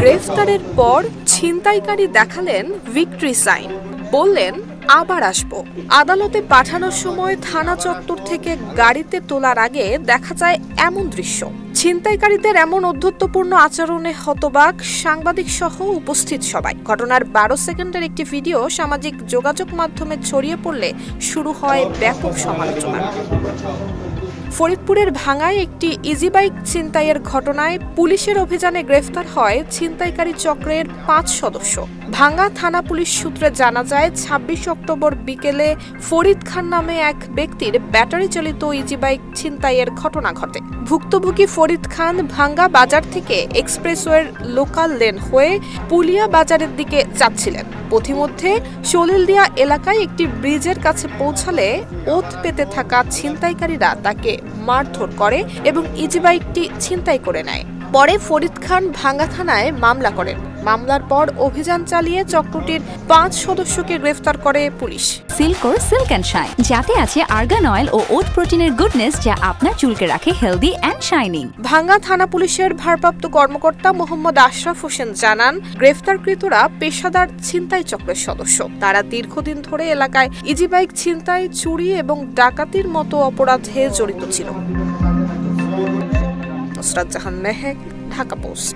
গ্রেফতারের পর ছিনতাইকারী দেখালেন ভিক্টরি সাইন, বললেন আবার আসবো। আদালতে পাঠানোর সময় থানা চত্বর থেকে গাড়িতে তোলার আগে দেখা যায় এমন দৃশ্য। ছিনতাইকারীদের এমন অধ্যত্বপূর্ণ আচরণে হতবাক সাংবাদিক সহ উপস্থিত সবাই। ঘটনার 12 সেকেন্ডের একটি ভিডিও সামাজিক যোগাযোগ মাধ্যমে ছড়িয়ে পড়লে শুরু হয় ব্যাপক সমালোচনা। ফরিদপুরের ভাঙ্গায় একটি ইজি বাইক ছিনতাইয়ের ঘটনায় পুলিশের অভিযানে গ্রেফতার হয় ছিনতাইকারী চক্রের 5 সদস্য। ভাঙ্গা থানা পুলিশ সূত্রে জানা যায় 26 অক্টোবর বিকেলে ফরিদ খান নামে এক ব্যক্তির ব্যাটারি চালিত ইজি বাইক ছিনতাইয়ের ঘটনা ঘটে। ভুক্তভোগী ফরিদ খান ভাঙ্গা বাজার থেকে এক্সপ্রেসওয়ের লোকাল লেন হয়ে পুলিয়া বাজারের দিকে যাচ্ছিলেন। পথিমধ্যে সলিলদিয়া এলাকায় একটি ব্রিজের কাছে পৌঁছালে ওত পেতে থাকা ছিনতাইকারীরা তাকে মারধর করে এবং ইজি বাইকটি ছিনতাই করে নেয়। পরে ফরিদ খান ভাঙ্গা থানায় মামলা করেন। মামলার পর অভিযান চালিয়ে চক্রটির 5 সদস্যকে গ্রেফতার করে পুলিশ। সিল্কোর সিল্ক অ্যান্ড শাইন, যাতে আছে আর্গান অয়েল ও ওট প্রোটিনের গুডনেস, যা আপনার চুলকে রাখে হেলদি অ্যান্ড শাইনিং। ভাঙ্গা থানা পুলিশের ভারপ্রাপ্ত কর্মকর্তা মোহাম্মদ আশরাফ হোসেন জানান, গ্রেফতারকৃতরা পেশাদার ছিনতাই চক্রের সদস্য। তারা দীর্ঘদিন ধরে এলাকায় ইজি বাইক ছিনতাই, চুরি এবং ডাকাতির মতো অপরাধে জড়িত ছিল। নুসরাত জাহান মেহেক, ঢাকা পোস্ট।